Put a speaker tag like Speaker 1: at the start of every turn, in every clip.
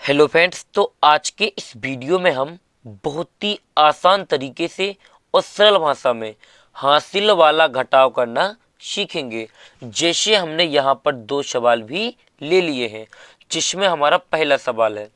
Speaker 1: Hello friends, तो आज के इस वीडियो में हम बहुत ही आसान तरीके से और सरल भाषा में हासिल वाला घटाव करना सीखेंगे। जैसे हमने यहाँ पर दो सवाल भी ले लिए हैं, जिसमें हमारा पहला सवाल है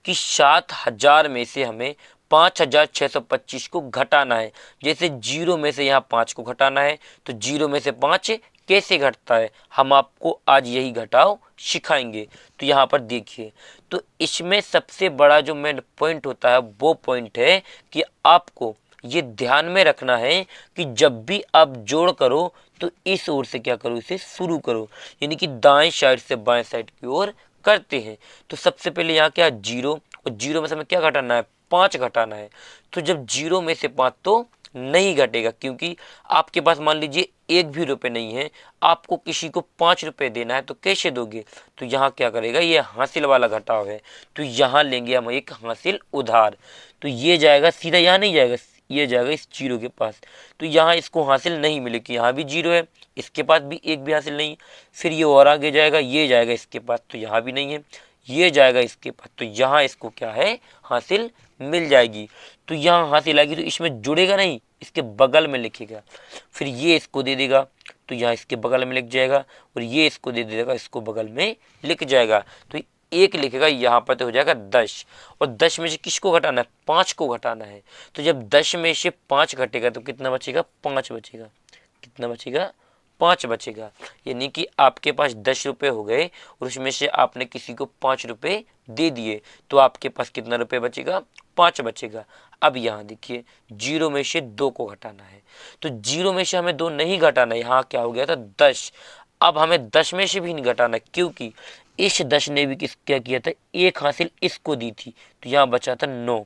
Speaker 1: कि 7,000 में से हमें 5,625 को घटाना है। जैसे जीरो में से यहाँ 5 को घटाना है, तो जीरो में से 5 कैसे घटता है, हम आपको आज यही घटाव सिखाएंगे। तो यहाँ पर देखिए, तो इसमें सबसे बड़ा जो मेन पॉइंट होता है वो पॉइंट है कि आपको ये ध्यान में रखना है कि जब भी आप जोड़ करो तो इस ओर से क्या करो, इसे शुरू करो, यानी कि दाएं साइड से बाएं साइड की ओर करते हैं। तो सबसे पहले यहाँ क्या जीरो, और जीरो में से हमें क्या घटाना है, 5 घटाना है। तो जब जीरो में से 5 तो नहीं घटेगा, क्योंकि आपके पास मान लीजिए एक भी रुपए नहीं है, आपको किसी को 5 रुपए देना है, तो कैसे दोगे। तो यहाँ क्या करेगा, ये हासिल वाला घटाव है, तो यहाँ लेंगे हम एक हासिल उधार। तो ये जाएगा सीधा, यहाँ नहीं जाएगा, ये जाएगा इस जीरो के पास। तो यहाँ इसको हासिल नहीं मिलेगी, यहाँ भी जीरो है, इसके पास भी एक भी हासिल नहीं। फिर ये और आगे जाएगा, ये जाएगा इसके पास, तो यहाँ भी नहीं है, ये जाएगा इसके पास, तो यहाँ इसको क्या है, हासिल मिल जाएगी। तो यहाँ हासिल आएगी, तो इसमें जुड़ेगा नहीं, इसके बगल में लिखेगा। फिर ये इसको दे देगा, तो यहाँ इसके बगल में लिख जाएगा, और ये इसको दे देगा, इसको बगल में लिख जाएगा। तो एक लिखेगा यहाँ पर, तो हो जाएगा 10। और 10 में से किसको घटाना है, 5 को घटाना है। तो जब 10 में से 5 घटेगा तो कितना बचेगा, 5 बचेगा। कितना बचेगा, 5 बचेगा। यानी कि आपके पास 10 रुपये हो गए और उसमें से आपने किसी को 5 रुपये दे दिए, तो आपके पास कितना रुपये बचेगा, 5 बचेगा। अब यहाँ देखिए, जीरो में से 2 को घटाना है, तो जीरो में से हमें 2 नहीं घटाना है, यहाँ क्या हो गया था, 10। अब हमें 10 में से भी नहीं घटाना, क्योंकि इस 10 ने भी क्या किया था, एक हासिल इसको दी थी, तो यहाँ बचा था 9।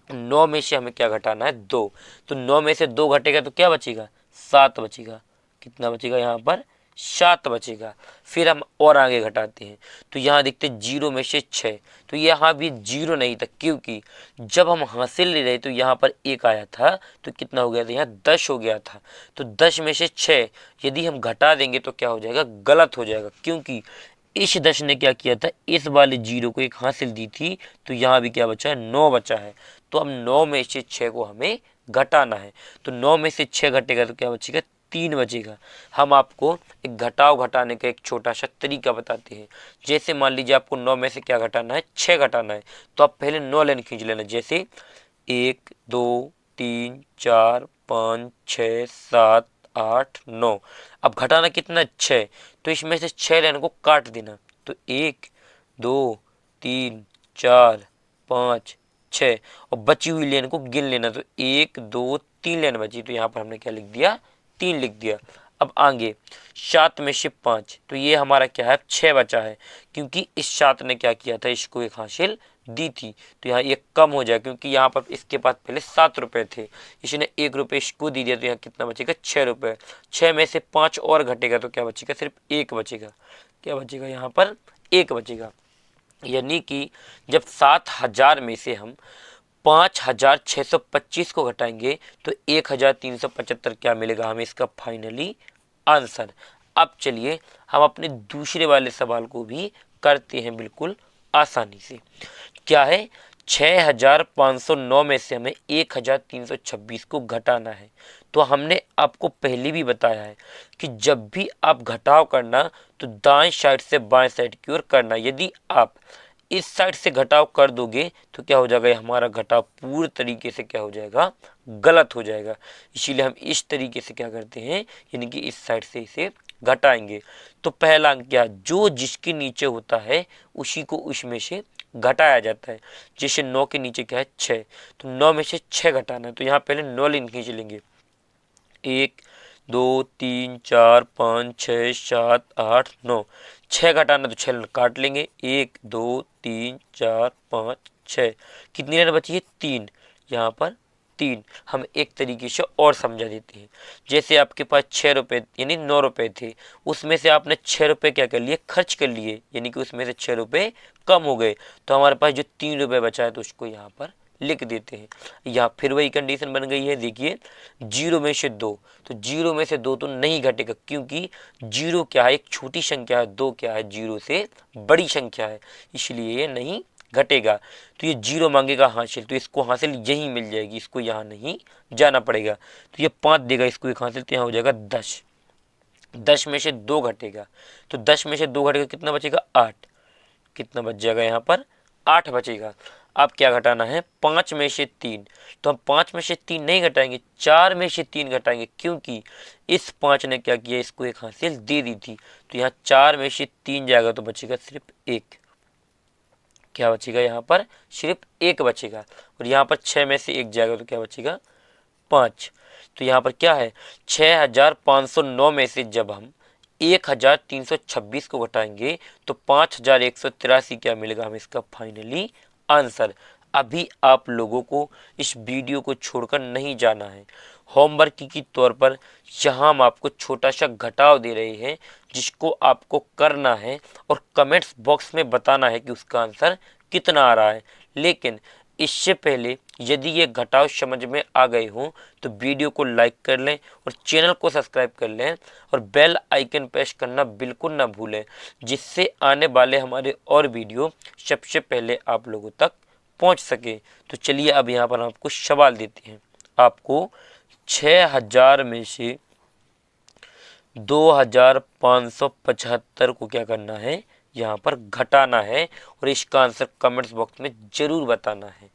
Speaker 1: 9 में से हमें क्या घटाना है, 2। तो 9 में से 2 घटेगा तो क्या बचेगा, 7 बचेगा। कितना बचेगा, यहाँ पर 7 बचेगा। फिर हम और आगे घटाते हैं, तो यहाँ देखते हैं जीरो में से 6, तो यहाँ भी जीरो नहीं था, क्योंकि जब हम हासिल ले रहे तो यहाँ पर एक आया था, तो कितना हो गया था, यहाँ 10 हो गया था। तो 10 में से 6 यदि हम घटा देंगे तो क्या हो जाएगा, गलत हो जाएगा, क्योंकि इस 10 ने क्या किया था, इस वाले जीरो को एक हासिल दी थी, तो यहाँ भी क्या बचा है, 9 बचा है। तो अब 9 में से 6 को हमें घटाना है, तो 9 में से 6 घटेगा तो क्या बचेगा, 3 बचेगा। हम आपको एक घटाव घटाने का एक छोटा सा तरीका बताते हैं। जैसे मान लीजिए आपको 9 में से क्या घटाना है, 6 घटाना है, तो आप पहले 9 लाइन खींच लेना। जैसे 1 2 3 4 5 6 7 8 9। अब घटाना कितना, 6, तो इसमें से 6 लाइन को काट देना, तो 1 2 3 4 5 6, और बची हुई लाइन को गिन लेना, तो 1 2 3 लाइन बची, तो यहाँ पर हमने क्या लिख दिया, 3 लिख दिया। अब आगे 7 में से 5, तो ये हमारा क्या है, 6 बचा है, क्योंकि इस 7 ने क्या किया था, इसको एक हासिल दी थी, तो यहाँ ये कम हो जाए, क्योंकि यहाँ पर इसके पास पहले 7 रुपये थे, इसने 1 रुपये इसको दे दिया, तो यहाँ कितना बचेगा, 6 रुपये। 6 में से 5 और घटेगा तो क्या बचेगा, सिर्फ 1 बचेगा। क्या बचेगा, यहाँ पर 1 बचेगा। यानी कि जब 7,000 में से हम 5,625 को घटाएंगे तो 1,375 क्या मिलेगा हमें, इसका फाइनली आंसर। अब चलिए हम अपने दूसरे वाले सवाल को भी करते हैं बिल्कुल आसानी से। क्या है, 6,509 में से हमें 1,326 को घटाना है। तो हमने आपको पहले भी बताया है कि जब भी आप घटाव करना तो दाएं साइड से बाएं साइड की ओर करना। यदि आप इस साइड से घटाव कर दोगे तो क्या हो जाएगा, हमारा घटाव पूरी तरीके से क्या हो जाएगा, गलत हो जाएगा। इसीलिए हम इस तरीके से क्या करते हैं, यानी कि इस साइड से इसे घटाएंगे। तो पहला अंक क्या, जो जिसके नीचे होता है उसी को उसमें से घटाया जाता है। जैसे 9 के नीचे क्या है, 6, तो 9 में से 6 घटाना है, तो यहाँ पहले 9 लाइन खींच लेंगे। 1 2 3 4 5 6 7 8 9, 6 घटाना तो 6 काट लेंगे। 1 2 3 4 5 6, कितनी लाइन बची है, 3, यहाँ पर 3। हम एक तरीके से और समझा देते हैं। जैसे आपके पास 6 रुपये यानी 9 रुपये थे, उसमें से आपने 6 रुपये क्या कर लिए, खर्च कर लिए, यानी कि उसमें से 6 रुपये कम हो गए, तो हमारे पास जो 3 रुपये बचा है तो उसको यहाँ पर लिख देते हैं। यहाँ फिर वही कंडीशन बन गई है। देखिए, जीरो में से 2, तो जीरो में से 2 तो नहीं घटेगा, क्योंकि जीरो क्या है, एक छोटी संख्या है, 2 क्या है, जीरो से बड़ी संख्या है, इसलिए ये नहीं घटेगा तो ये 0 मांगेगा हासिल, तो इसको हासिल यही मिल जाएगी, इसको यहाँ नहीं जाना पड़ेगा। तो ये 5 देगा इसको एक हासिल, तो यहाँ हो जाएगा 10। 10 में से 2 घटेगा, तो 10 में से 2 घटेगा कितना बचेगा 8। कितना बच जाएगा यहाँ पर 8 बचेगा। अब क्या घटाना है 5 में से 3, तो हम 5 में से 3 नहीं घटाएंगे, 4 में से 3 घटाएंगे, क्योंकि इस 5 ने क्या किया इसको एक हासिल दे दी थी। तो यहाँ 4 में से 3 जाएगा तो बचेगा सिर्फ 1। क्या बचेगा यहाँ पर सिर्फ 1 बचेगा। और यहाँ पर 6 में से 1 जाएगा तो क्या बचेगा 5। तो यहाँ पर क्या है 6509 में से जब हम 1326 को घटाएंगे तो 5183 क्या मिलेगा हमें इसका फाइनली आंसर। अभी आप लोगों को इस वीडियो को छोड़कर नहीं जाना है। होमवर्क की तौर पर यहाँ हम आपको छोटा सा घटाव दे रहे हैं जिसको आपको करना है और कमेंट्स बॉक्स में बताना है कि उसका आंसर कितना आ रहा है। लेकिन इससे पहले यदि ये घटाव समझ में आ गए हों तो वीडियो को लाइक कर लें और चैनल को सब्सक्राइब कर लें और बेल आइकन प्रेस करना बिल्कुल ना भूलें, जिससे आने वाले हमारे और वीडियो सबसे पहले आप लोगों तक पहुंच सके। तो चलिए अब यहाँ पर आपको सवाल देते हैं। आपको 6000 में से 2575 को क्या करना है यहाँ पर घटाना है और इसका आंसर कमेंट्स बॉक्स में ज़रूर बताना है।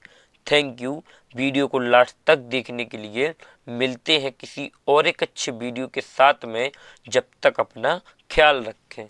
Speaker 1: थैंक यू वीडियो को लास्ट तक देखने के लिए। मिलते हैं किसी और एक अच्छे वीडियो के साथ में, जब तक अपना ख्याल रखें।